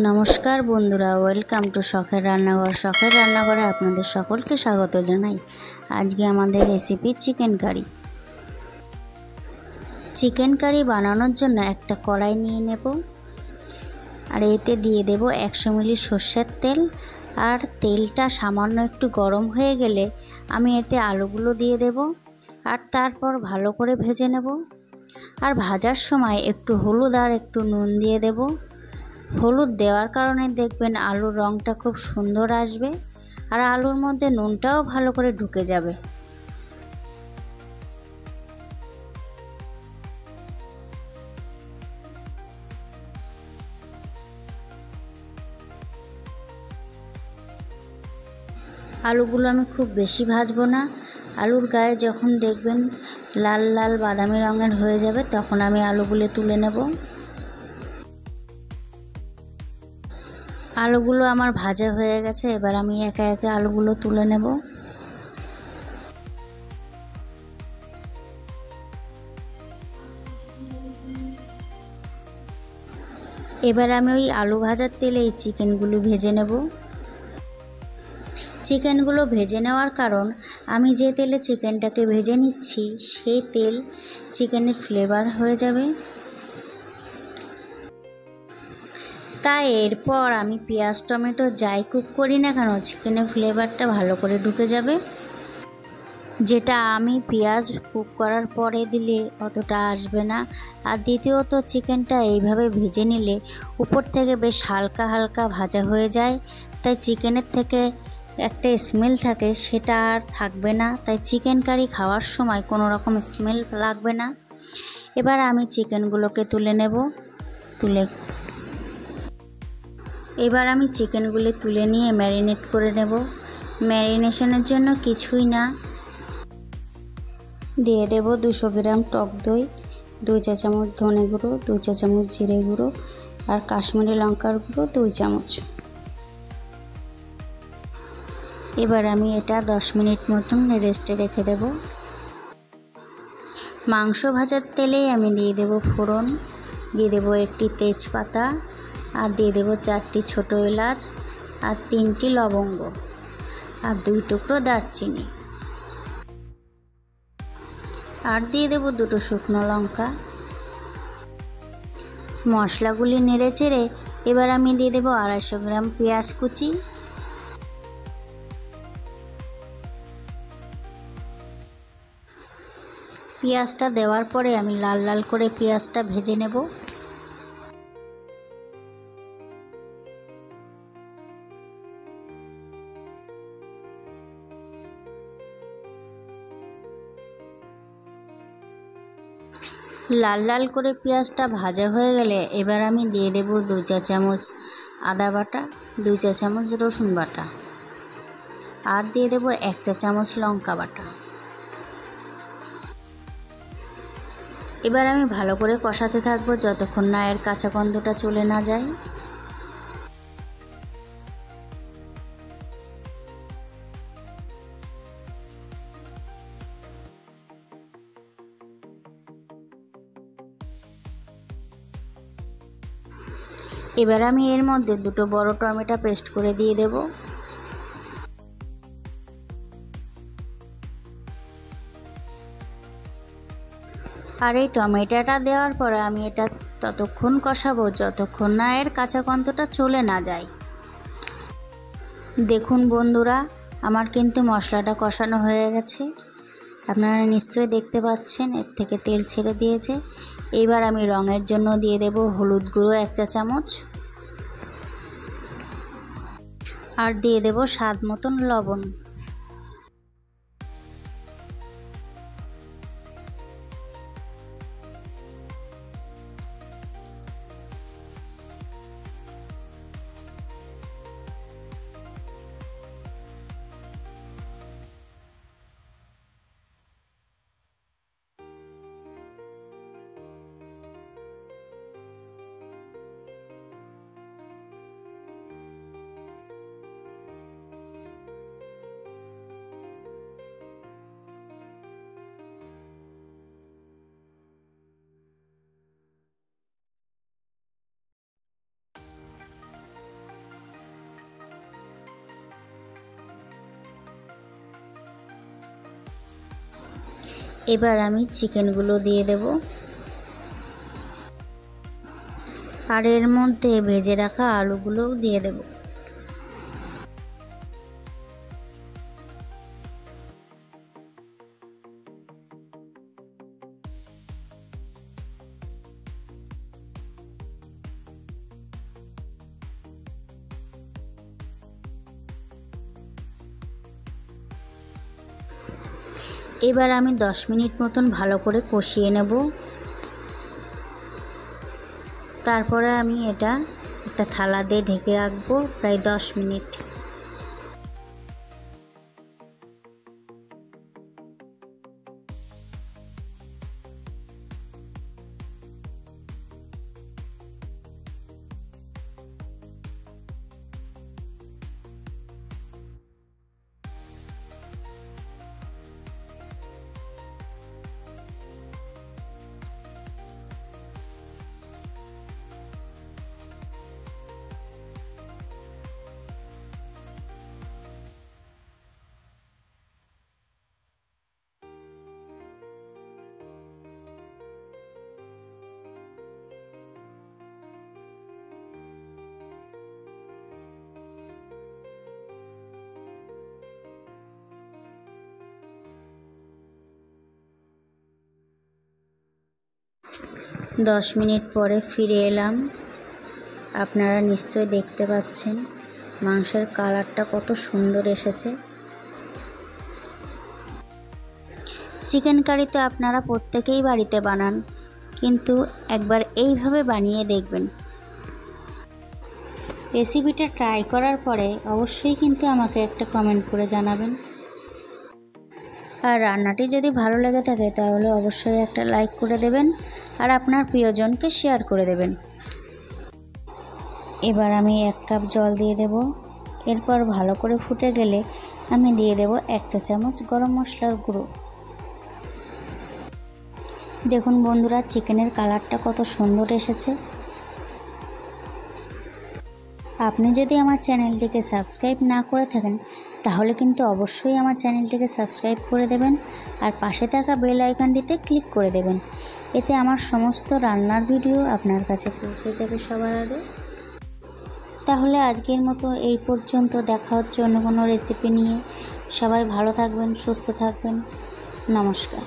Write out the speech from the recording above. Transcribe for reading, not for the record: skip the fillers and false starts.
নমস্কার বন্ধুরা, welcome to শখের রান্নাঘর। শখের রান্নাঘরে আপনাদের সকলকে স্বাগত জানাই। আজকে আমাদের recipe chicken curry. Chicken curry বানানোর জন্য একটা কড়াই নিয়ে নেব, আর এতে দিয়ে দেব 100 মিলি সর্ষের তেল। আর তেলটা সামান্য একটু গরম হয়ে গেলে আমি এতে আলুগুলো দিয়ে দেব, আর তারপর ভালো করে ভেজে নেব। আর ভাজার সময় একটু হলুদ আর একটু নুন দিয়ে দেব। হলুদ দেওয়ার কারণে দেখবেন আলুর রঙটা খুব সুন্দর আসবে, আর আলুর মধ্যে নুনটাও ভালো করে ঢুকে যাবে। আলুগুলো আমি খুব বেশি ভাজবো না। আলুর গায়ে যখন দেখবেন লাল লাল বাদামি রঙের হয়ে যাবে, তখন আমি আলুগুলো তুলে নেব। আলুগুলো আমার ভাজা হয়ে গেছে, এবার আমি একে একে আলুগুলো তুলে নেব। এবার আমি ওই আলু ভাজার তেলে এই চিকেনগুলো ভেজে নেব। চিকেনগুলো ভেজে নেওয়ার কারণ, আমি যে তেলে চিকেনটাকে ভেজে নিচ্ছি সেই তেল চিকেনের ফ্লেভার হয়ে যাবে। তাই এরপর আমি পেঁয়াজ টমেটো যাই কুক করি না কেন, চিকেনের ফ্লেভারটা ভালো করে ঢুকে যাবে, যেটা আমি পেঁয়াজ কুক করার পরে দিলে অতটা আসবে না। আর দ্বিতীয়ত, চিকেনটা এইভাবে ভেজে নিলে উপর থেকে বেশ হালকা হালকা ভাজা হয়ে যায়, তাই চিকেনের থেকে একটা স্মেল থাকে, সেটা আর থাকবে না। তাই চিকেন কারি খাওয়ার সময় কোনো রকম স্মেল লাগবে না। এবার আমি চিকেনগুলোকে তুলে নেব। এবার আমি চিকেনগুলো তুলে নিয়ে ম্যারিনেট করে নেব। ম্যারিনেশনের জন্য কিছুই না, দিয়ে দেব 200 গ্রাম টক দই, 2 চা চামচ ধনে গুঁড়ো, 2 চা চামচ জিরে গুঁড়ো, আর কাশ্মীরি লঙ্কার গুঁড়ো 2 চামচ। এবার আমি এটা 10 মিনিট মতন রেস্টে রেখে দেব। মাংস ভাজার তেলেই আমি দিয়ে দেব ফোড়ন, দিয়ে দেব একটি তেজপাতা, আর দিয়ে দেব 4টি ছোটো এলাচ, আর 3টি লবঙ্গ, আর 2 টুকরো দারচিনি, আর দিয়ে দেব 2টো শুকনো লঙ্কা। মশলাগুলি নেড়ে চেড়ে এবার আমি দিয়ে দেব 250 গ্রাম পেঁয়াজ কুচি। পেঁয়াজটা দেওয়ার পরে আমি লাল লাল করে পেঁয়াজটা ভেজে নেব। লাল লাল করে পেঁয়াজটা ভাজা হয়ে গেলে এবার আমি দিয়ে দেব 2 চা চামচ আদা বাটা, 2 চা চামচ রসুন বাটা, আর দিয়ে দেব 1 চা চামচ লঙ্কা বাটা। এবার আমি ভালো করে কষাতে থাকবো যতক্ষণ না এর কাঁচা গন্ধটা চলে না যায়। এবার আমি এর মধ্যে 2টো বড় টমেটো পেস্ট করে দিয়ে দেব। আর এই টমেটোটা দেওয়ার পরে আমি এটা ততক্ষণ কষাবো যতক্ষণ না এর কাঁচা গন্ধটা চলে না যায়। দেখুন বন্ধুরা, আমার কিন্তু মশলাটা কষানো হয়ে গেছে, আপনারা নিশ্চয়ই দেখতে পাচ্ছেন এর থেকে তেল ছেড়ে দিয়েছে। এবার আমি রঙের জন্য দিয়ে দেব হলুদ গুঁড়ো 1 চা চামচ, আর দিয়ে দেব স্বাদ মতন লবণ। এবার আমি চিকেনগুলো দিয়ে দেব, আর এর মধ্যে ভেজে রাখা আলুগুলোও দিয়ে দেব। এবার আমি 10 মিনিট মতন ভালো করে কষিয়ে নেব। তারপরে আমি এটা একটা থালা দিয়ে ঢেকে রাখবো প্রায় 10 মিনিট। দশ মিনিট পরে ফিরে এলাম। আপনারা নিশ্চয়ই দেখতে পাচ্ছেন মাংসের কালারটা কত সুন্দর এসেছে। চিকেন কারি তো আপনারা প্রত্যেকেই বাড়িতে বানান, কিন্তু একবার এইভাবে বানিয়ে দেখবেন। রেসিপিটা ট্রাই করার পরে অবশ্যই কিন্তু আমাকে একটা কমেন্ট করে জানাবেন। আর রান্নাটি যদি ভালো লেগে থাকে তাহলে অবশ্যই একটা লাইক করে দেবেন, আর আপনার প্রিয়জনকে শেয়ার করে দেবেন। এবার আমি 1 কাপ জল দিয়ে দেব। এরপর ভালো করে ফুটে গেলে আমি দিয়ে দেব 1 চা চামচ গরম মশলার গুঁড়ো। দেখুন বন্ধুরা, চিকেনের কালারটা কত সুন্দর এসেছে। আপনি যদি আমার চ্যানেলটিকে সাবস্ক্রাইব না করে থাকেন তাহলে কিন্তু অবশ্যই আমার চ্যানেলটিকে সাবস্ক্রাইব করে দেবেন, আর পাশে থাকা বেল আইকনটিতে ক্লিক করে দেবেন। এতে আমার সমস্ত রান্নার ভিডিও আপনার কাছে পৌঁছে যাবে সবার আগে। তাহলে আজকের মতো এই পর্যন্ত, দেখা হচ্ছে অন্য কোনো রেসিপি নিয়ে। সবাই ভালো থাকবেন, সুস্থ থাকবেন। নমস্কার।